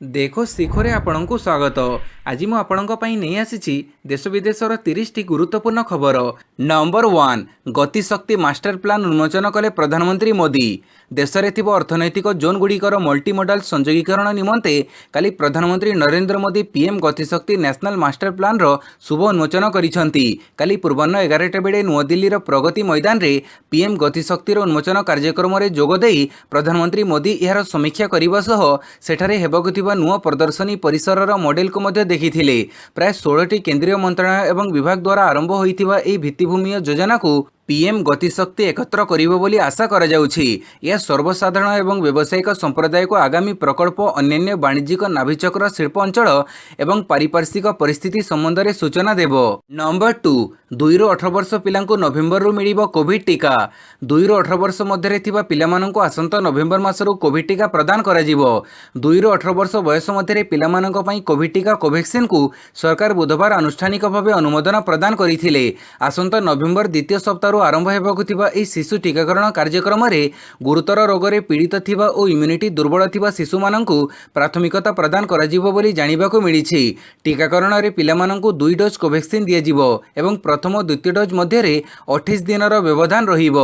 देखो ଶିଖରେ ଆପଣଙ୍କୁ ସ୍ୱାଗତ। ଆଜି ମୁଁ ଆପଣଙ୍କ ପାଇଁ ନେଇ ଆସିଛି ଦେଶ ବିଦେଶର 30ଟି ଗୁରୁତ୍ୱପୂର୍ଣ୍ଣ ଖବର। ନମ୍ବର 1, ଗତିଶକ୍ତି ମାଷ୍ଟର ପ୍ଲାନ୍ ଉନ୍ମୋଚନ କଲେ ପ୍ରଧାନମନ୍ତ୍ରୀ ମୋଦି। ଦେଶରେ ଥିବା ଅର୍ଥନୈତିକ ଜୋନ୍ଗୁଡ଼ିକର ମଲ୍ଟିମୋଡାଲ ସଂଯୋଗୀକରଣ ନିମନ୍ତେ କାଲି ପ୍ରଧାନମନ୍ତ୍ରୀ ନରେନ୍ଦ୍ର ମୋଦି ପିଏମ୍ ଗତିଶକ୍ତି ନ୍ୟାସନାଲ ମାଷ୍ଟର ପ୍ଲାନ୍ର ଶୁଭ ଉନ୍ମୋଚନ କରିଛନ୍ତି। କାଲି ପୂର୍ବାହ୍ନ 11ଟା ବେଳେ ନୂଆଦିଲ୍ଲୀର ପ୍ରଗତି ମଇଦାନରେ ପିଏମ୍ ଗତିଶକ୍ତିର ଉନ୍ମୋଚନ କାର୍ଯ୍ୟକ୍ରମରେ ଯୋଗଦେଇ ପ୍ରଧାନମନ୍ତ୍ରୀ ମୋଦି ଏହାର ସମୀକ୍ଷା କରିବା ସହ ସେଠାରେ ହେବାକୁ ଥିବା ନୂଆ ପ୍ରଦର୍ଶନୀ ପରିସରର ମଡେଲକୁ ମଧ୍ୟ ଦେଖିଥିଲେ। ପ୍ରାୟ 16ଟି କେନ୍ଦ୍ରୀୟ ମନ୍ତ୍ରଣାଳୟ ଏବଂ ବିଭାଗ ଦ୍ୱାରା ଆରମ୍ଭ ହୋଇଥିବା ଏହି ଭିତ୍ତିଭୂମିର ଯୋଜନାକୁ ପିଏମ୍ ଗତିଶକ୍ତି ଏକତ୍ର କରିବ ବୋଲି ଆଶା କରାଯାଉଛି। ଏହା ସର୍ବସାଧାରଣ ଏବଂ ବ୍ୟବସାୟିକ ସମ୍ପ୍ରଦାୟକୁ ଆଗାମୀ ପ୍ରକଳ୍ପ, ଅନ୍ୟାନ୍ୟ ବାଣିଜ୍ୟିକ ନାଭିଚକ୍ର ଶିଳ୍ପ ଅଞ୍ଚଳ ଏବଂ ପାରିପାର୍ଶ୍ୱିକ ପରିସ୍ଥିତି ସମ୍ବନ୍ଧରେ ସୂଚନା ଦେବ। ନମ୍ବର 2, 2ରୁ 18 ବର୍ଷ ପିଲାଙ୍କୁ ନଭେମ୍ବରରୁ ମିଳିବ କୋଭିଡ୍ ଟିକା। 2ରୁ 18 ବର୍ଷ ମଧ୍ୟରେ ଥିବା ପିଲାମାନଙ୍କୁ ଆସନ୍ତା ନଭେମ୍ବର ମାସରୁ କୋଭିଡ୍ ଟିକା ପ୍ରଦାନ କରାଯିବ। 2ରୁ 18 ବର୍ଷ ବୟସ ମଧ୍ୟରେ ପିଲାମାନଙ୍କ ପାଇଁ କୋଭିଡ୍ ଟିକା କୋଭ୍ୟାକ୍ସିନକୁ ସରକାର ବୁଧବାର ଆନୁଷ୍ଠାନିକ ଭାବେ ଅନୁମୋଦନ ପ୍ରଦାନ କରିଥିଲେ। ଆସନ୍ତା ନଭେମ୍ବର ଦ୍ୱିତୀୟ ସପ୍ତାହରୁ ଆରମ୍ଭ ହେବାକୁ ଥିବା ଏହି ଶିଶୁ ଟିକାକରଣ କାର୍ଯ୍ୟକ୍ରମରେ ଗୁରୁତର ରୋଗରେ ପୀଡ଼ିତ ଥିବା ଓ ଇମ୍ୟୁନିଟି ଦୁର୍ବଳ ଥିବା ଶିଶୁମାନଙ୍କୁ ପ୍ରାଥମିକତା ପ୍ରଦାନ କରାଯିବ ବୋଲି ଜାଣିବାକୁ ମିଳିଛି। ଟିକାକରଣରେ ପିଲାମାନଙ୍କୁ 2 ଡୋଜ୍ କୋଭ୍ୟାକ୍ସିନ୍ ଦିଆଯିବ ଏବଂ ପ୍ରଥମ ଓ ଦ୍ୱିତୀୟ ଡୋଜ୍ ମଧ୍ୟରେ 28 ଦିନର ବ୍ୟବଧାନ ରହିବ।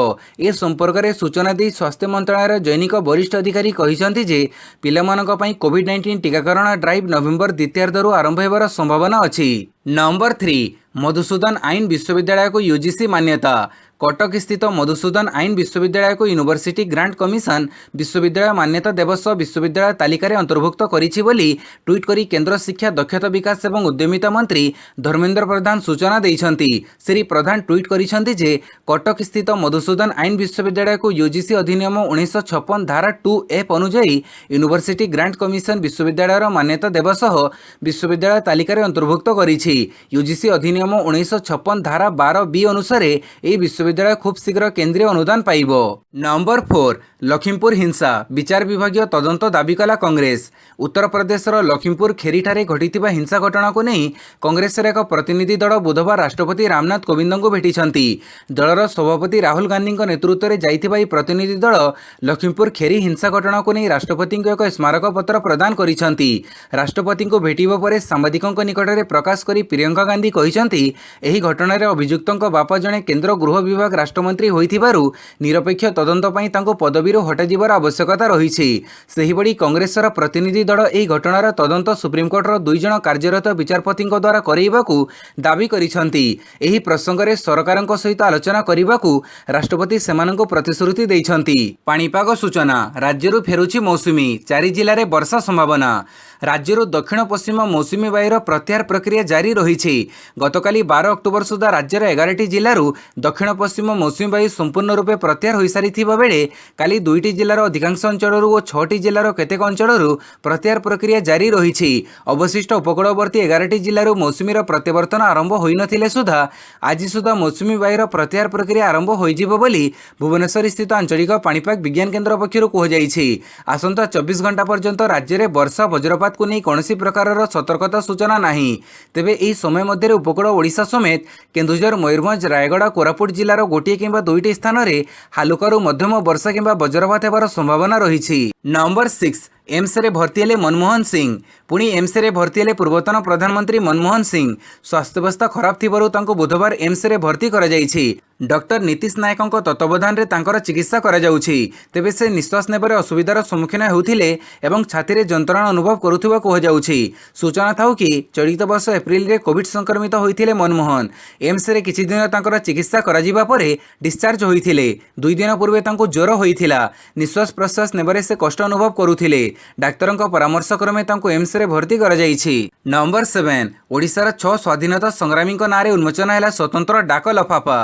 ଏ ସମ୍ପର୍କରେ ସୂଚନା ଦେଇ ସ୍ୱାସ୍ଥ୍ୟ ମନ୍ତ୍ରଣାଳୟର ଜୈନିକ ବରିଷ୍ଠ ଅଧିକାରୀ କହିଛନ୍ତି ଯେ ପିଲାମାନଙ୍କ ପାଇଁ କୋଭିଡ୍-19 ଟିକାକରଣ ଡ୍ରାଇଭ୍ ନଭେମ୍ବର ଦ୍ୱିତୀୟାର୍ଦ୍ଧରୁ ଆରମ୍ଭ ହେବାର ସମ୍ଭାବନା ଅଛି। ନମ୍ବର 3, ମଧୁସୂଦନ ଆଇନ ବିଶ୍ୱବିଦ୍ୟାଳୟକୁ ୟୁଜିସି ମାନ୍ୟତା। କଟକ ସ୍ଥିତ ମଧୁସୂଦନ ଆଇନ ବିଶ୍ୱବିଦ୍ୟାଳୟକୁ ୟୁନିଭର୍ସିଟି ଗ୍ରାଣ୍ଟ କମିଶନ ବିଶ୍ୱବିଦ୍ୟାଳୟ ମାନ୍ୟତା ଦେବ ସହ ବିଶ୍ୱବିଦ୍ୟାଳୟ ତାଲିକାରେ ଅନ୍ତର୍ଭୁକ୍ତ କରିଛି ବୋଲି ଟ୍ୱିଟ୍ କରି କେନ୍ଦ୍ର ଶିକ୍ଷା, ଦକ୍ଷତା ବିକାଶ ଏବଂ ଉଦ୍ୟମିତା ମନ୍ତ୍ରୀ ଧର୍ମେନ୍ଦ୍ର ପ୍ରଧାନ ସୂଚନା ଦେଇଛନ୍ତି। ଶ୍ରୀ ପ୍ରଧାନ ଟ୍ୱିଟ୍ କରିଛନ୍ତି ଯେ କଟକ ସ୍ଥିତ ମଧୁସୂଦନ ଆଇନ ବିଶ୍ୱବିଦ୍ୟାଳୟକୁ ୟୁଜିସି ଅଧିନିୟମ 1956 ଧାରା 2F ଅନୁଯାୟୀ ୟୁନିଭର୍ସିଟି ଗ୍ରାଣ୍ଟ କମିଶନ ବିଶ୍ୱବିଦ୍ୟାଳୟର ମାନ୍ୟତା ଦେବା ସହ ବିଶ୍ୱବିଦ୍ୟାଳୟ ତାଲିକାରେ ଅନ୍ତର୍ଭୁକ୍ତ କରିଛି। ୟୁଜିସି ଅଧିନିୟମ 1956 ଧାରା 12B ଅନୁସାରେ ଏହି ବିଶ୍ୱବିଦ୍ୟାଳୟ ଖୁବ୍ ଶୀଘ୍ର କେନ୍ଦ୍ରୀୟ ଅନୁଦାନ ପାଇବ। ନମ୍ବର 4, ଲକ୍ଷ୍ମୀପୁର ହିଂସା, ବିଚାର ବିଭାଗୀୟ ତଦନ୍ତ ଦାବି କଲା କଂଗ୍ରେସ। ଉତ୍ତରପ୍ରଦେଶର ଲକ୍ଷ୍ମୀପୁର ଖେରିଠାରେ ଘଟିଥିବା ହିଂସା ଘଟଣାକୁ ନେଇ କଂଗ୍ରେସର ଏକ ପ୍ରତିନିଧି ଦଳ ବୁଧବାର ରାଷ୍ଟ୍ରପତି ରାମନାଥ କୋବିନ୍ଦଙ୍କୁ ଭେଟିଛନ୍ତି। ଦଳର ସଭାପତି ରାହୁଲ ଗାନ୍ଧୀଙ୍କ ନେତୃତ୍ୱରେ ଯାଇଥିବା ଏହି ପ୍ରତିନିଧି ଦଳ ଲକ୍ଷ୍ମୀପୁର ଖେରି ହିଂସା ଘଟଣାକୁ ନେଇ ରାଷ୍ଟ୍ରପତିଙ୍କୁ ଏକ ସ୍ମାରକପତ୍ର ପ୍ରଦାନ କରିଛନ୍ତି। ରାଷ୍ଟ୍ରପତିଙ୍କୁ ଭେଟିବା ପରେ ସାମ୍ବାଦିକଙ୍କ ନିକଟରେ ପ୍ରକାଶ କରି ପ୍ରିୟଙ୍କା ଗାନ୍ଧୀ କହିଛନ୍ତି, ଏହି ଘଟଣାରେ ଅଭିଯୁକ୍ତଙ୍କ ବାପା ଜଣେ କେନ୍ଦ୍ର ଗୃହ ବିଭାଗ ରାଷ୍ଟ୍ରମନ୍ତ୍ରୀ ହୋଇଥିବାରୁ ନିରପେକ୍ଷ ତଦନ୍ତ ପାଇଁ ତାଙ୍କୁ ପଦବୀରୁ ହଟାଯିବାର ଆବଶ୍ୟକତା ରହିଛି। ସେହିଭଳି କଂଗ୍ରେସର ପ୍ରତିନିଧି ଦଳ ଏହି ଘଟଣାର ତଦନ୍ତ ସୁପ୍ରିମକୋର୍ଟର 2 ଜଣ କାର୍ଯ୍ୟରତ ବିଚାରପତିଙ୍କ ଦ୍ୱାରା କରାଇବାକୁ ଦାବି କରିଛନ୍ତି। ଏହି ପ୍ରସଙ୍ଗରେ ସରକାରଙ୍କ ସହିତ ଆଲୋଚନା କରିବାକୁ ରାଷ୍ଟ୍ରପତି ସେମାନଙ୍କୁ ପ୍ରତିଶ୍ରୁତି ଦେଇଛନ୍ତି। ପାଣିପାଗ ସୂଚନା, ରାଜ୍ୟରୁ ଫେରୁଛି ମୌସୁମୀ, 4 ଜିଲ୍ଲାରେ ବର୍ଷା ସମ୍ଭାବନା। ରାଜ୍ୟରୁ ଦକ୍ଷିଣ ପଶ୍ଚିମ ମୌସୁମୀ ବାୟୁର ପ୍ରତ୍ୟାହାର ପ୍ରକ୍ରିୟା ଜାରି ରହିଛି। ଗତକାଲି 12 ଅକ୍ଟୋବର ସୁଦ୍ଧା ରାଜ୍ୟର 11ଟି ଜିଲ୍ଲାରୁ ଦକ୍ଷିଣ ପଶ୍ଚିମ ମୌସୁମୀ ବାୟୁ ସମ୍ପୂର୍ଣ୍ଣ ରୂପେ ପ୍ରତ୍ୟାହାର ହୋଇସାରିଥିବା ବେଳେ କାଲି 2ଟି ଜିଲ୍ଲାର ଅଧିକାଂଶ ଅଞ୍ଚଳରୁ ଓ 6ଟି ଜିଲ୍ଲାର କେତେକ ଅଞ୍ଚଳରୁ ପ୍ରତ୍ୟାହାର ପ୍ରକ୍ରିୟା ଜାରି ରହିଛି। ଅବଶିଷ୍ଟ ଉପକୂଳବର୍ତ୍ତୀ 11ଟି ଜିଲ୍ଲାରୁ ମୌସୁମୀର ପ୍ରତ୍ୟାବର୍ତ୍ତନ ଆରମ୍ଭ ହୋଇନଥିଲେ ସୁଦ୍ଧା ଆଜି ସୁଦ୍ଧା ମୌସୁମୀ ବାୟୁର ପ୍ରତ୍ୟାହାର ପ୍ରକ୍ରିୟା ଆରମ୍ଭ ହୋଇଯିବ ବୋଲି ଭୁବନେଶ୍ୱର ସ୍ଥିତ ଆଞ୍ଚଳିକ ପାଣିପାଗ ବିଜ୍ଞାନ କେନ୍ଦ୍ର ପକ୍ଷରୁ କୁହାଯାଇଛି। ଆସନ୍ତା 24 ଘଣ୍ଟା ପର୍ଯ୍ୟନ୍ତ ରାଜ୍ୟରେ ବର୍ଷା, ବଜ୍ରପାତକୁ ନେଇ କୌଣସି ପ୍ରକାରର ସତର୍କତା ସୂଚନା ନାହିଁ। ତେବେ ଏହି ସମୟ ମଧ୍ୟରେ ଉପକୂଳ ଓଡ଼ିଶା ସମେତ କେନ୍ଦୁଝର, ମୟୂରଭଞ୍ଜ, ରାୟଗଡ଼ା, କୋରାପୁଟ ଜିଲ୍ଲାର ଗୋଟିଏ କିମ୍ବା 2ଟି ସ୍ଥାନରେ ହାଲୁକାରୁ ମଧ୍ୟମ ବର୍ଷା କିମ୍ବା ବଜ୍ରପାତ ହେବାର ସମ୍ଭାବନା ରହିଛି। ନମ୍ବର 6, ଏମ୍ସରେ ଭର୍ତ୍ତି ହେଲେ ମନମୋହନ ସିଂ। ପୁଣି ଏମ୍ସରେ ଭର୍ତ୍ତି ହେଲେ ପୂର୍ବତନ ପ୍ରଧାନମନ୍ତ୍ରୀ ମନମୋହନ ସିଂ। ସ୍ୱାସ୍ଥ୍ୟାବସ୍ଥା ଖରାପ ଥିବାରୁ ତାଙ୍କୁ ବୁଧବାର ଏମ୍ସରେ ଭର୍ତ୍ତି କରାଯାଇଛି। ଡକ୍ଟର ନୀତିଶ ନାୟକଙ୍କ ତତ୍ତ୍ୱାବଧାନରେ ତାଙ୍କର ଚିକିତ୍ସା କରାଯାଉଛି। ତେବେ ସେ ନିଶ୍ୱାସ ନେବାରେ ଅସୁବିଧାର ସମ୍ମୁଖୀନ ହେଉଥିଲେ ଏବଂ ଛାତିରେ ଯନ୍ତ୍ରଣା ଅନୁଭବ କରୁଥିବା କୁହାଯାଉଛି। ସୂଚନା ଥାଉ କି ଚଳିତ ବର୍ଷ ଏପ୍ରିଲରେ କୋଭିଡ୍ ସଂକ୍ରମିତ ହୋଇଥିଲେ ମନମୋହନ। ଏମ୍ସରେ କିଛି ଦିନ ତାଙ୍କର ଚିକିତ୍ସା କରାଯିବା ପରେ ଡିସ୍ଚାର୍ଜ ହୋଇଥିଲେ। 2 ଦିନ ପୂର୍ବେ ତାଙ୍କୁ ଜ୍ୱର ହୋଇଥିଲା। ନିଶ୍ୱାସ ପ୍ରଶ୍ୱାସ ନେବାରେ ସେ କଷ୍ଟ ଅନୁଭବ କରୁଥିଲେ। ଡାକ୍ତରଙ୍କ ପରାମର୍ଶ କ୍ରମେ ତାଙ୍କୁ ଏମ୍ସରେ ଭର୍ତ୍ତି କରାଯାଇଛି। ନମ୍ବର 7, ଓଡ଼ିଶାର 6 ସ୍ୱାଧୀନତା ସଂଗ୍ରାମୀଙ୍କ ନାଁରେ ଉନ୍ମୋଚନ ହେଲା ସ୍ୱତନ୍ତ୍ର ଡାକ ଲଫାଫା।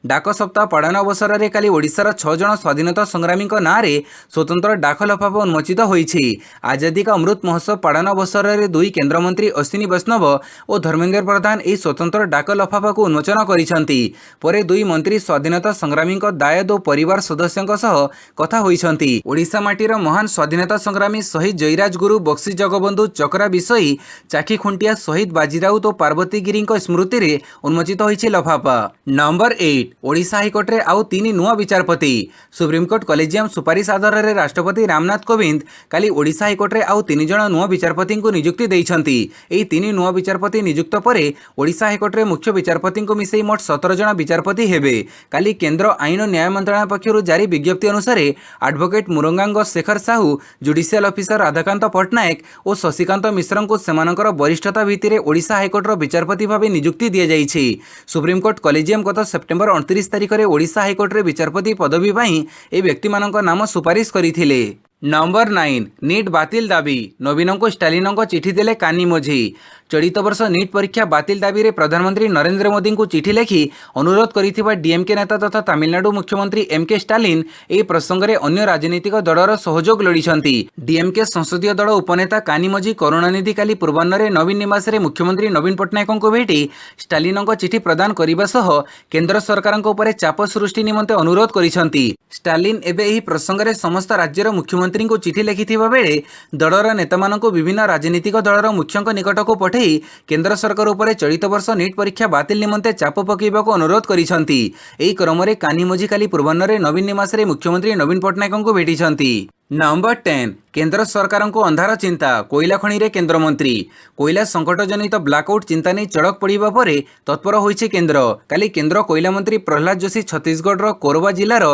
ଡାକ ସପ୍ତାହ ପାଳନ ଅବସରରେ କାଲି ଓଡ଼ିଶାର 6 ଜଣ ସ୍ୱାଧୀନତା ସଂଗ୍ରାମୀଙ୍କ ନାଁରେ ସ୍ୱତନ୍ତ୍ର ଡାକ ଲଫାଫା ଉନ୍ମୋଚିତ ହୋଇଛି। ଆଜାଦୀ କା ଅମୃତ ମହୋତ୍ସବ ପାଳନ ଅବସରରେ 2 କେନ୍ଦ୍ରମନ୍ତ୍ରୀ ଅଶ୍ୱିନୀ ବୈଷ୍ଣବ ଓ ଧର୍ମେନ୍ଦ୍ର ପ୍ରଧାନ ଏହି ସ୍ୱତନ୍ତ୍ର ଡାକ ଲଫାଫାକୁ ଉନ୍ମୋଚନ କରିଛନ୍ତି। ପରେ 2 ମନ୍ତ୍ରୀ ସ୍ୱାଧୀନତା ସଂଗ୍ରାମୀଙ୍କ ଦାୟାଦ ଓ ପରିବାର ସଦସ୍ୟଙ୍କ ସହ କଥା ହୋଇଛନ୍ତି। ଓଡ଼ିଶା ମାଟିର ମହାନ ସ୍ୱାଧୀନତା ସଂଗ୍ରାମୀ ଶହୀଦ ଜୟୀରାଜ ଗୁରୁ, ବକ୍ସି ଜଗବନ୍ଧୁ, ଚକରା ବିଷୋଇ, ଚାଖି ଖୁଣ୍ଟିଆ ଶହୀଦ ବାଜି ରାଉତ ଓ ପାର୍ବତୀ ଗିରିଙ୍କ ସ୍ମୃତିରେ ଉନ୍ମୋଚିତ ହୋଇଛି ଲଫାଫା। ନମ୍ବର 8, ओडिशा हाइकोर्ट रे आउ 3 नुआ विचारपति सुप्रीमकोर्ट कॉलेजियम सुपारिश आधार रे राष्ट्रपति रामनाथ कोविंद काली ओडिशा हाइकोर्ट रे आउ 3 जण नुआ विचारपति को नियुक्ति देइछंती। एही 3 नुआ विचारपति नियुक्त परे ओडिशा हाइकोर्ट रे मुख्य विचारपति को मिसई मोट 17 जण विचारपति हेबे। काली केंद्र आईन और न्याय मंत्रालय पक्षरु जारी विज्ञप्ति अनुसार एडवोकेट मुरंगांग शेखर साहू, जुडिशियल ऑफिसर राधाकांत पटनायक और शशिकांत मिश्र को सेमानकर वरिष्ठता भित्तिरे ओडिशा हाइकोर्ट रो विचारपति भाव नियुक्ति दिया जाइछि। सुप्रीमकोर्ट कॉलेजियम गत सेप्टेम्बर 29 तारिख में ओडिशा हाइकोर्ट रे विचारपति पदवी पाई ए व्यक्ति मानक नाम सुपारिश करथिले। नंबर 9 नीट बातिल दाबी नवीन को स्टालिन को चिठी देले कानिमोझी। चलित वर्ष नीट परीक्षा बातिल दाबी रे प्रधानमंत्री नरेंद्र मोदी को चिठी लिखि अनुरोध करिथिबा डीएमके नेता तथा तमिलनाडु मुख्यमंत्री एमके स्टालिन ए प्रसंग में अन्य राजनीतिक दलर सहयोग लोड़िछंती। डीएमके संसदीय दल उपनेता कानिमोझी करुणानिधि काली पूर्वाह्न नवीन निवास रे मुख्यमंत्री नवीन पट्टनायक को भेटी स्टालिन को चिठी प्रदान करने सह केंद्र सरकार उपर चाप सृष्टि निमंते अनुरोध करिछंती। स्टालिन एबे एही प्रसंग में समस्त राज्यर मुख्यमंत्री को चिठी लिखिथिबा बेले दलर नेता मानक विभिन्न राजनीतिक दलर मुख्यों निकट को पठे केंद्र सरकार उपर चलित वर्ष नीट परीक्षा बातिल निमंते चाप पकेबाको अनुरोध करिसंती। एही क्रम में कानिमोझी काली पूर्वाह्न नवीन निवास रे मुख्यमंत्री नवीन पट्टनायक को भेटिछंती। नंबर 10 केंद्र सरकार को अंधार चिंता कोयला खनि रे केंद्र मंत्री कोयला संकट जनित ब्लैकआउट चिंता नहीं चड़क पड़ा पर तत्पर होइछि केंद्र। काली केंद्र कोयला मंत्री प्रहलाद जोशी छत्तीसगढ़ कोरबा जिलार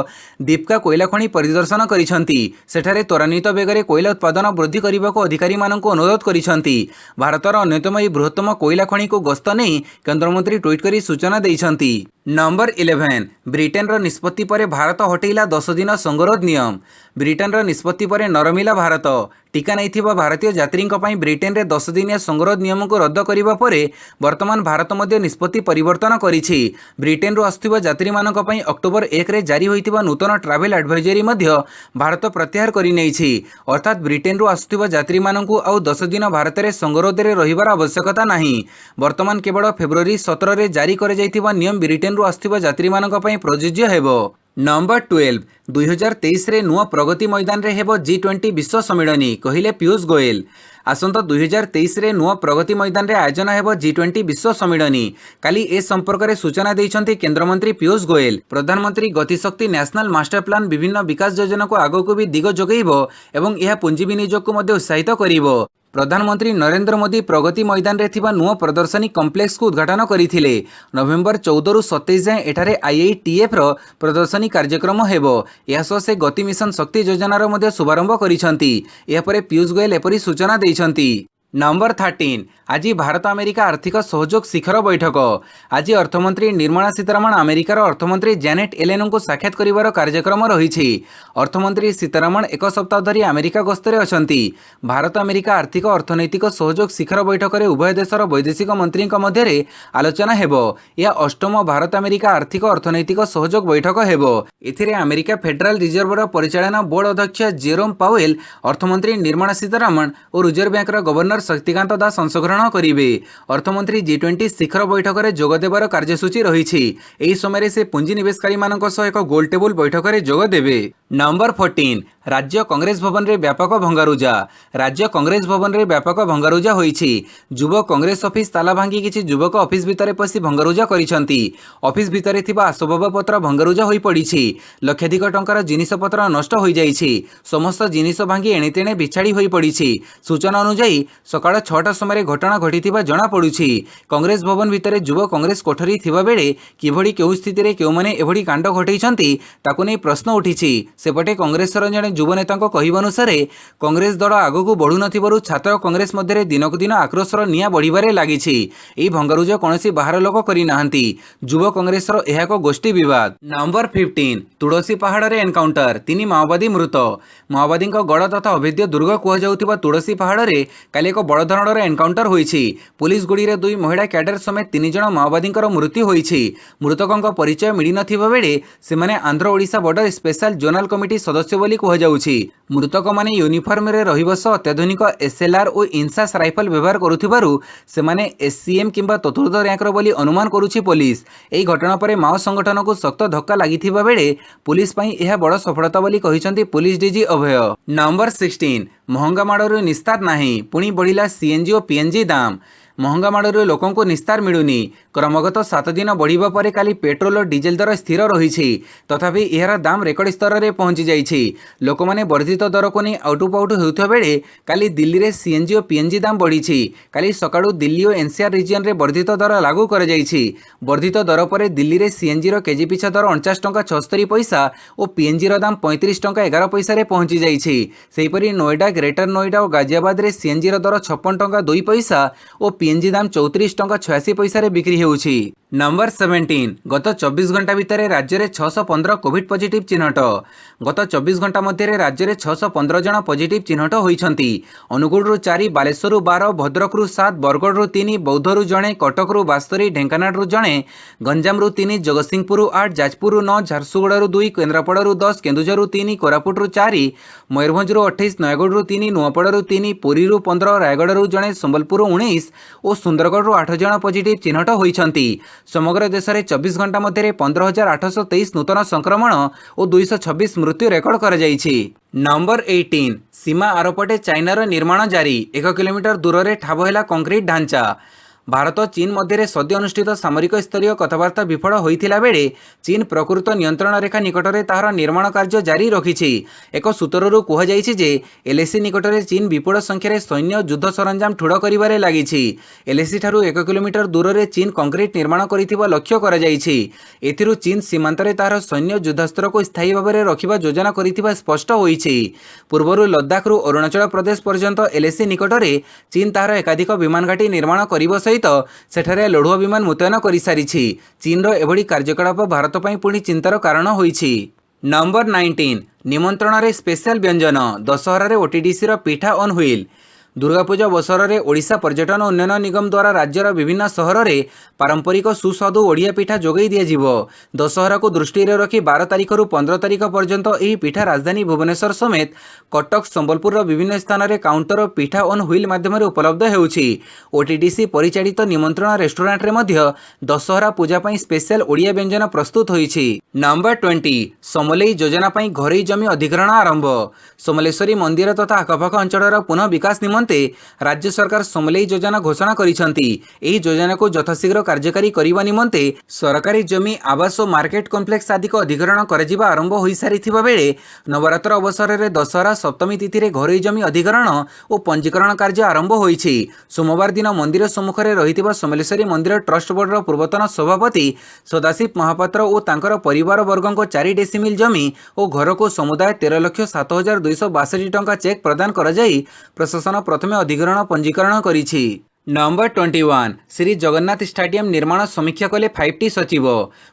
दीपका कोयला खनि परिदर्शन करिसंती। सेठारे त्वरान्वित बेगरे कोयला उत्पादन वृद्धि करने को अधिकारी मानक अनुरोध करिसंती। भारतर अन्यतम एही बृहत्तम कोयला खनि को गस्त नहीं केंद्रमंत्री ट्वीट करी सूचना देइछंती। नंबर 11 ब्रिटेन रो निष्पत्ति पर भारत हटेला 10 दिन संगरोध नियम। ब्रिटेन रो निष्पत्ति पर नरमिला भारत टीका नहीं भारतीय यात्री ब्रिटेन रे 10 दिनिया संगरोध नियम को रद्द करने पर वर्तमान भारत मध्य निष्पत्ति परिवर्तन करिछि। ब्रिटेन रो आसुथिबा यात्री मानक पई अक्टोबर 1 रे जारी होइतिबा नूतन ट्रैवल एडवाइजरी मध्य भारत प्रत्याहार करि नेछि। अर्थात ब्रिटेन रो आसुथिबा यात्री मानक आउ 10 दिन भारत रे संगरोध रे रहिबार आवश्यकता नाही। वर्तमान केवल फेब्रुआरी 17 रे जारी कर जाइतिबा नियम ब्रिटेन रो आसुथिबा यात्री मानक पई प्रযোज्य हेबो। नंबर 12 2023 रे नुआ प्रगति मैदान रे हेबो G20 विश्व सम्मेलनी कहिले पीयूष गोयल। आसंता 2023 रे नुआ प्रगति मैदान रे आयोजन हेबो G20 विश्व सम्मेलनी। काली ए संपर्क में सूचना देइछंती केंद्र मंत्री पीयूष गोयल। प्रधानमंत्री गतिशक्ति नेशनल मास्टर प्लान विभिन्न विकास योजना को आगो को भी दिग जोगेइबो एवं यह पुंजी विनियोग को मध्य उत्साहित करिवो। प्रधानमंत्री नरेंद्र मोदी प्रगति मैदान रे थिबा नुआ प्रदर्शनी कॉम्प्लेक्स को उद्घाटन करथिले। नवेम्बर 14 रु 27 जाए एठारे IITF रो प्रदर्शनी कार्यक्रम हेबो। यासो से गति मिशन शक्ति योजनार मध्य शुभारंभ करिसंती। या परे पीयूष गोयल एपरि सूचना देइछंती। नंबर 13 आज भारत अमेरिका आर्थिक सहयोग शिखर बैठक। आज अर्थमंत्री निर्मला सीतारमण अमेरिकार अर्थमंत्री जैनेट एलेन को साक्षात करिवार कार्यक्रम रही। अर्थमंत्री सीतारमण एक सप्ताह धरी अमेरिका गस्तरे अछंती। भारत अमेरिका आर्थिक अर्थनैतिक सहयोग शिखर बैठक में उभय देशर वैदेशिक मंत्री मध्य आलोचना हेबो। यह अष्टम भारत अमेरिका आर्थिक अर्थनैतिक सहयोग बैठक हेबो। एथिरे अमेरिका फेडरल रिजर्वर परिचालना बोर्ड अध्यक्ष जेरोम पावेल, अर्थमंत्री निर्मला सीतारमण और reserve bank governor Shaktikanta Das अंशग्रहण करिवे। अर्थमंत्री G20 शिखर बैठक में जोगदेवार कार्यसूची रही। एही समय से पुंजी निवेशकारी मानक सह एक गोल टेबुल बैठक में जोग देवे। नंबर 14 राज्य कांग्रेस भवन रे व्यापक भंगारुजा। राज्य कांग्रेस भवन रे व्यापक भंगारुजा होईछि। युव कांग्रेस ऑफिस ताला भांगी किछि युवक ऑफिस भितरे पसी भंगारुजा करिसंती। ऑफिस भितरे थिबा आसबाबपत्र भंगारुजा होई पड़िछि। लक्षाधिक टंकार जिनिसपत्र नष्ट होई जाइछि। समस्त जिनिस भांगी एणेतेणे बिछाड़ी होई पड़िछि। सूचना अनुसार सकाळ 6टा समय घटना घटिथिबा जणा पड़ुछि। कांग्रेस भवन भितरे युव कांग्रेस कोठरी थिबा बेले किभଳି केउ स्थिति रे केउ माने एभଳି कांड घटैछंती ताकु नै प्रश्न उठिछि। सेपटे कांग्रेसर जणे युव नेता कहवानुसार कांग्रेस दल आगक बढ़ु नथिबारु छात्र कांग्रेस मध्य दिनकु दिन आक्रोशर निया बढ़िबारे लागिछि। एही भंगारुजा कोनोसी बाहर लोक करि नाहंती। युव कांग्रेसर एहा एक गोष्ठी विवाद। नंबर 15 तुळसी पहाड़ रे एनकाउंटर 3 माओवादी मृत। माओवादी गड़ तथा अभेद्य दुर्ग कहजाउथिबा तुळसी पहाड़ रे काली एक बड़ धरणर एनकाउंटर होईछि। पुलिस गुड़ी रे 2 महिला कैडर समेत 3 जण माओवादी मृत्यु होईछि। मृतकଙ୍କ परिचय मिली नथिबा बेले सेमाने Andhra Odisha border special zonal committee सदस्य बोली कहजाउछि। मृतक माने यूनिफॉर्म रे रहिबस अत्याधुनिक SLR और इंसास राइफल व्यवहार करुथिबारु सेमाने SCM किंबा चतुर्थ रैंकर बोली अनुमान करुछि पुलिस। एही घटना पर माओ संगठन को सख्त धक्का लागिथिबा बेले पुलिस पई एहा बड़ सफलता बोली कहिसंती पुलिस डीजी अभय। नंबर 16 महंगा माड़रू निस्तार नाही पुणी बढ़िला CNG और PNG दाम। महंगा माड़ू लोकों को निस्तार मिलूनी। क्रमगत 7 दिन बढ़िबा परे काली पेट्रोल और डीजेल दर स्थिर रही तथापि यार दाम रेकर्ड स्तर में पहुंची जाइछि। लोक मैंने वर्धित दर को नहीं आउटुपाउटु होता बेले काली दिल्ली में सीएनजी और पीएनजी दाम बढ़ी। काली सकाळु दिल्ली और एनसीआर रिजन में वर्धित दर लागू कर वर्धित दर पर दिल्ली में सीएनजी केजी पिछा दर 49 टंका 76 पैसा और पीएनजी दाम 35 टंका 11 पैसा रे पहुंची जाइछि। सेहीपरि नोएडा, ग्रेटर नोएडा और गाजियाबाद रे सीएनजी दर 56 टंका 2 पैसा और पीएनजी दाम 34 टंका 86 पैसा रे बिक्री होउछि। नंबर 17 गत 24 घंटा भितर राज्य में 615 कोविड पॉजिटिव चिन्हट। गत 24 घंटा मध्य राज्य में 615 जन पॉजिटिव चिन्हट होइछंती। अनुगुल 4, बालेश्वर 12, भद्रक 7, बरगढ़ 3, बौद्धरू जड़े, कटक 72, ढेंकानाल जड़े, गंजाम 3, जगतसिंहपुर 8, जाजपुर 9, झारसुगुड़ा 2, केन्द्रापड़ा 10, केन्दुझर 3, कोरापुट 4, मयूरभंज 28, नयगढ़ 3, नुआपड़ा 3, पुरी 15, रायगढ़ जड़े, संबलपुर 19 और सुंदरगढ़ 8 जन पॉजिटिव चिन्हट होइछंती। समग्र देश में 24 घंटा मध्य 15,823 नूतन संक्रमण और 226 मृत्यु रेकर्ड कर जाइछि। नंबर 18 सीमा आरपटे चाइनार निर्माण जारी। 1 किलोमीटर दूर में ठाब है कंक्रीट ढांचा। भारत चीन मध्य सद्य अनुष्ठित सामरिक स्तरीय कथबार्ता विफल होता बेले चीन प्रकृत नियंत्रण रेखा निकट में तार निर्माण कार्य जारी रखी। एक सूत्रु कहुଯାଇଛି जे एलएसी निकट में चीन विपुल संख्यार सैन्य युद्ध सरंजाम ठूड़ कर लगी। एलएसी ठारू 1 किलोमीटर दूर में चीन कंक्रीट निर्माण कर लक्ष्य कर चीन सीमांत तार सैन्य युद्धास्त्र को स्थायी भाव में रखा योजना कर स्पष्ट होईछि। पूर्वर लद्दाखरू अरुणाचल प्रदेश पर्यंत एलएसी निकट में चीन तार एकाधिक विमान घाटी निर्माण कर सहित सेठारे लड़ुआ विमान मुतयन कर सारी। चीन एभली कार्यकलाप भारत पर पुणी चिंतार कारण होईछि। नंबर 19 निमंत्रण रे स्पेशल व्यंजन। Dussehra OTDC pitha on wheel. Durga Puja अवसर में ओडिशा पर्यटन उन्नयन निगम द्वारा राज्यर विभिन्न सहर में पारंपरिक सुस्वादु ओडिया पिठा जोगाई दिया। दशहरा को दृष्टि रखी 12 तारिख रु 15 तारिख पर्यंत यह पिठा राजधानी भुवनेश्वर समेत कटक, संबलपुर विभिन्न स्थान में काउंटर पिठा ऑन व्हील माध्यम उपलब्ध होउछि। ओटीडीसी परिचालित निमंत्रण रेस्टोरेंट रे मध्य दशहरा पूजा पई स्पेशल ओडिया व्यंजन प्रस्तुत होइछि। नंबर 20 समलेई योजना पई घरोई जमी अधिग्रहण आरंभ। समलेश्वरी मंदिर तथा आखपाख अंचल पुनः विकास निमंते राज्य सरकार समलेई योजना घोषणा करिसेंती। एही योजना को यथाशीघ्र कार्यकारी करिबा निमंते सरकारी जमी, आवास और मार्केट कॉम्प्लेक्स आदि को अधिग्रहण करजिबा आरंभ होई सारिथिबा बेले नवरात्र अवसर में दशहरा सप्तमी तिथि रे घरोई जमी अधिग्रहण और पंजीकरण कार्य आरंभ होईछि। सोमवार दिन मंदिर सम्मुख में रहिथिबा समलेश्वरी मंदिर ट्रस्ट बोर्ड पूर्वतन सभापति सदाशिव महापात्र और तांकर परिवार वर्गों को 4 डेसिमिल जमी और घर को समुदाय 13,07,262 टंका चेक प्रदान कर जाई प्रशासन प्रथमे अधिग्रहण पंजीकरण करिछि। नंबर 21 श्री जगन्नाथ स्टाडियम निर्माण समीक्षा कले 5T सचिव।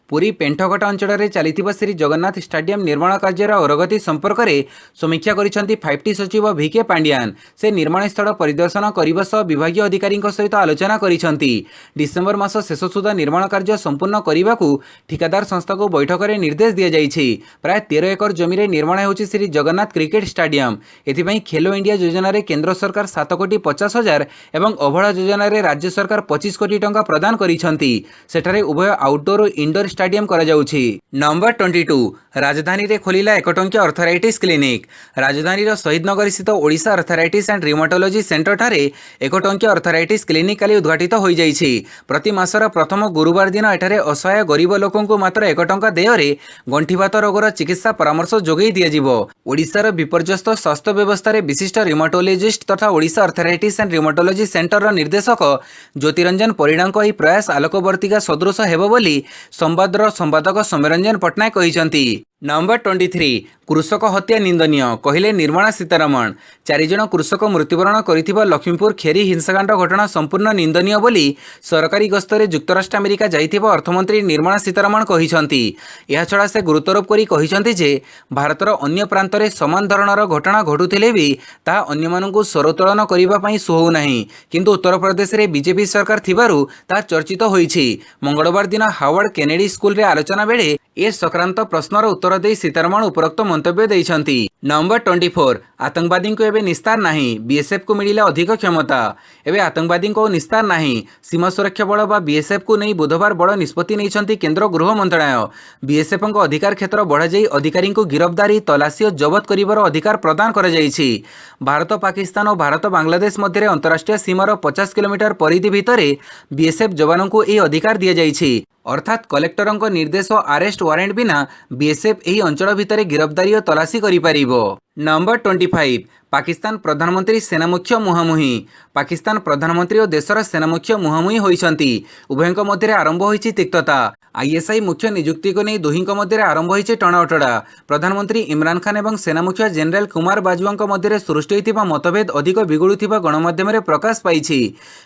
पुरी पेंठघट अंचल में चली श्री जगन्नाथ स्टाडियम निर्माण कार्यर अग्रगति संपर्क में समीक्षा करिसेंती 5T सचिव VK पांड्यान। से निर्माण स्थल परिदर्शन करने सह विभागीय अधिकारी सहित आलोचना करिसेंती। डिसेम्बर मास शेष सुधा निर्माण कार्य संपूर्ण करने को ठिकादार संस्था को बैठक में निर्देश दि जाइछि। प्राय 13 एकर जमी निर्माण होछि श्री जगन्नाथ क्रिकेट स्टाडियम। एथिपाई खेलो इंडिया योजना रे केंद्र सरकार 7,50,00,000 एवं अभड़ा योजना रे राज्य सरकार 25 कोटी टंका प्रदान करिसेंती। सेठारे उभय आउटडोर और इंडोर स्टाडियम करा जाउछि। नंबर 22 राजधानी रे खोलिला 1 टंकिया अर्थराइटिस क्लिनिक। राजधानी शहीद नगर स्थित ओडिशा अर्थराइटिस एंड रिमोटोलॉजी सेंटर ठारे 1 टंकिया अर्थराइटिस क्लिनिक काली उद्घाटित हो जाइछि। प्रति मासर प्रथम गुरुवार दिन एठारे असहाय गरीब लोकों को मात्र 1 टंका देयरे गंठीबात रोगर चिकित्सा परामर्श जोगाई दिया जिवो। ओडिशार विपर्यस्त स्वास्थ्य व्यवस्था रे विशिष्ट रिमोटोलॉजिस्ट तथा ओडिशा अर्थराइटिस एंड रिमोटोलॉजी सेंटर निर्देशक ज्योतिरंजन परिडांक यह प्रयास आलोकवर्तिका सदृश हेबो बोली संवादर संवादक सौम्यरंजन पट्टनायक कहिसेंती। नंबर 23 कृषक हत्या निंदनीय कहले निर्मला सीतारमण। 4 जन कृषक मृत्युवरण करिथिबा लक्ष्मीपुर खेरी हिंसाकांड घटना संपूर्ण निंदनीय बोली सरकारी गस्तरे जुक्तराष्ट्र अमेरिका जाइथिबा अर्थमंत्री निर्मला सीतारमण कहिसेंती। एहा छडा से गुरुत्वारोप करी कहिसेंती जे भारतर अन्य प्रांतरे समान धरणर घटना घटुथिले भी ता अन्य मानकु स्वरोत्तोलन करिबा पई सुहौ नाही, किंतु उत्तर प्रदेश रे बीजेपी सरकार थिबारु ता चर्चित होईछि। मंगलवार दिन हावर्ड केनेडी स्कूल रे आलोचना बेले ए संक्रांत प्रश्नर उत्तर उत्तर दे सीतारमण उपरोक्त मंतव्य देइछंती। नंबर 24 आतंकवादी को एबे निस्तार नहीं, बीएसएफ को मिलिला अधिक क्षमता। एबे आतंकवादी को निस्तार नहीं, सीमा सुरक्षा बल बा बीएसएफ को नहीं बुधवार बड़ निष्पत्ति नहीं केंद्र गृह मंत्रालय। बीएसएफ को अधिकार क्षेत्र बढ़ा जाई अधिकारी को गिरफ्तारी तलाशी और जबत करिवार अधिकार प्रदान करा जायछि। भारत पाकिस्तान और भारत बांग्लादेश मध्य अंतरराष्ट्रीय सीमार 50 किलोमीटर परिधि भितर बीएसएफ जवानों को यह अधिकार दि जायछि। अर्थात कलेक्टर निर्देश और अरेस्ट वारंट बिना बीएसएफ यही अंचल भितर गिरफ्तारी और तलाशी करिपारिबो। नंबर 25 पाकिस्तान प्रधानमंत्री सेना मुख्य मुहांमुही। पाकिस्तान प्रधानमंत्री और देशर सेना मुख्य मुहांमुही होइछंती। उभयଙ୍କ मध्य आरंभ होइछि तिक्तता। आईएसआई मुख्य नियुक्ति को नहीं दुहिंक मध्य आरंभ होइछि टणाओटड़ा। प्रधानमंत्री इमरान खान और सेना मुख्य जनरल कुमार बाजुआंक मध्य सृष्टि होइथिबा मतभेद अधिक बिगुड़ुथिबा गणमाध्यम रे प्रकाश पाइछि।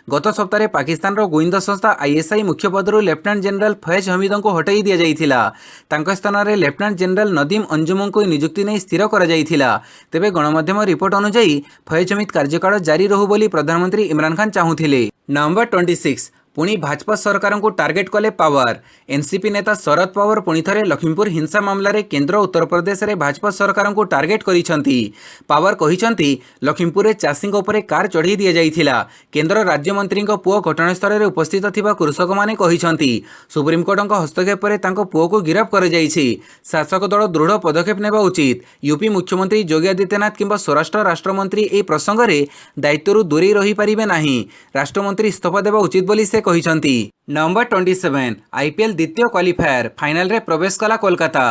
गत सप्ताह पाकिस्तान रो गोइंदा संस्था आईएसआई मुख्य पदरु लेफ्टिनेंट जनरल फैज हमीद को हटाई दिया जाइथिला। तांका स्थान रे लेफ्टिनेंट जनरल नदीम अंजुम को नियुक्ति नहीं स्थिर करा जाइथिला। तेबे गणमाध्यम रिपोर्ट अनुसार फैज हमीद कार्यकाल जारी रहू बोली प्रधानमंत्री इमरान खान चाहूथिले। नंबर 26 पुणी भाजपा सरकार को टार्गेट कले पावर। एनसीपी नेता शरद पवार पुणी थे लखीमपुर हिंसा मामलें केंद्र उत्तर प्रदेश में भाजपा सरकार को टार्गेट करिसेंती। पावर कहिसेंती लखीमपुर में चाषी कार चढ़ी दि जाइथिला। केंद्र राज्य मंत्री पुओ घटनास्थल में उपस्थित थिबा कृषक माने कहिसेंती सुप्रीमकोर्ट हस्तक्षेप पर तांको पुओ को गिरफ्त कर जाइछि। शासक दल दृढ़ पदक्षेप नेबा उचित। यूपी मुख्यमंत्री योगी आदित्यनाथ किंबा स्वराष्ट्र राष्ट्रमंत्री ए प्रसंग में दायित्वरू दूरे रही पारिबे नाही। राष्ट्रमंत्री इस्तीफा देबा उचित बोली से कहिसेंती। नंबर 27 आईपीएल द्वितीय क्वालिफायर फाइनल रे प्रवेश कला कोलकाता।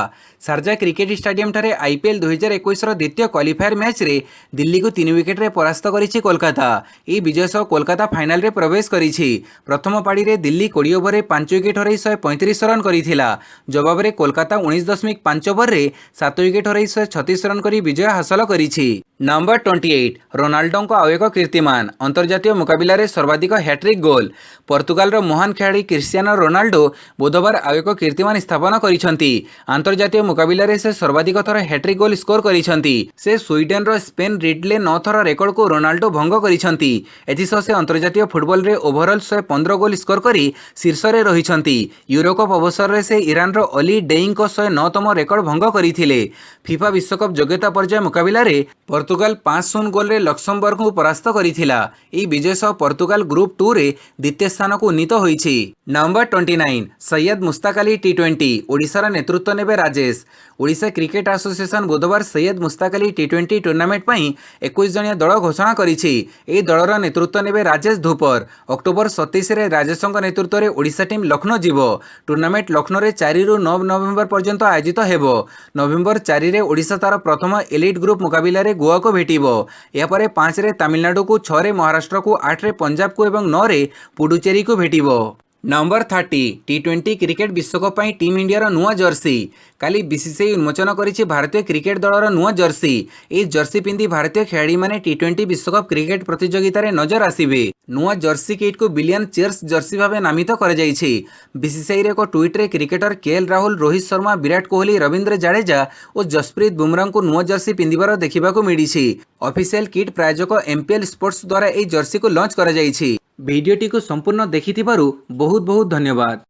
शारजा क्रिकेट स्टेडियम ठारे आईपीएल 2021 द्वितीय क्वालिफायर मैच रे दिल्ली को 3 विकेट रे परास्त करिछि कोलकाता। ई विजय सह कोलकाता फाइनल रे प्रवेश करिछि। प्रथम पाड़ी रे दिल्ली 20 ओवर रे 5 विकेट हरई 135 रन करिथिला। जवाब रे कोलकाता 19.5 ओवर रे 7 विकेट हरई 136 रन करी विजय हासिल करिछि। नंबर 28 रोनाल्डो को आउ एक कीर्तिमान अंतर्जातीय मुकाबिला रे सर्वाधिक हैट्रिक गोल। पोर्तुगाल रो महान खेलाड़ी क्रिस्टियानो रोनाल्डो बुधवार आउ एक कीर्तिमान स्थापन करिसेंती। अंतर्जातीय मुकाबिला रे से सर्वाधिक थर हैट्रिक गोल स्कोर करिसेंती। से स्वीडन रो स्पेन रिडले 9 थर रेकर्ड को रोनाल्डो भंग करिसेंती। एथिसह से अंतर्जातीय फुटबॉल रे ओवरऑल 115 गोल स्कोर करी शीर्ष रे रहिसेंती। यूरोकप अवसर रे से ईरान रो अली डेइंग को 109तम रेकर्ड भंग करिथिले। फीफा विश्वकप योग्यता पर्याय मुकाबिला रे पोर्तुगाल 5-0 गोल रे लक्समबर्ग को परास्त करिथिला। ई विजय सह पोर्तुगाल ग्रुप 2 रे द्वितीय स्थान को उन्नीत होइछि। नंबर 29 सैयद मुश्ताक अली टी20 ओडिशार नेतृत्व नेबे राजेश। ओडिशा क्रिकेट एसोसिएशन बुधवार सैयद मुश्ताक अली टी20 टूर्नामेंट पई 21 जणिया दल घोषणा करिछि। ए दलर नेतृत्व नेबे राजेश धूपर। अक्टोबर 27 रे राजेशଙ୍କ नेतृत्व रे ओडिशा टीम लखनऊ जीवो। टूर्नामेंट लखनऊ रे 4 रु 9 नवेम्बर पर्यंत आयोजित हेबो। नवेम्बर 4 रे ओडिशा तार प्रथम एलिट ग्रुप मुकाबिला रे गोवा को भेटिबो। या परे 5 रे तमिलनाडु को, 6 रे महाराष्ट्र को, 8 रे पंजाब को एवं 9 रे पुडुचेरी को भेटिबो। नंबर 30 टी20 क्रिकेट विश्वकप पई टीम इंडिया नुआ जर्सी। काली बीसीसीआई उन्मोचन करिछि भारतीय क्रिकेट दलर नुआ जर्सी। ए जर्सी पिंधि भारतीय खेलाड़ी माने टी20 विश्वकप क्रिकेट प्रतियोगिता रे नजर आसिबे। नुआ जर्सी किट को बिलियन चेयर्स जर्सी भावे नामित कर जाइछि। बीसीसीआई रे एक ट्वीट रे क्रिकेटर केएल राहुल, रोहित शर्मा, विराट कोहली, रविंद्र जाडेजा और जसप्रीत बुमराह को नुआ जर्सी पिंधिबार देखिबा को मिलिछि। ऑफिशियल किट प्रायोजक एमपीएल स्पोर्ट्स द्वारा ए जर्सी को लॉन्च कर जाइछि। भिडियोटी को संपूर्ण देखिथिबारु बहुत बहुत धन्यवाद।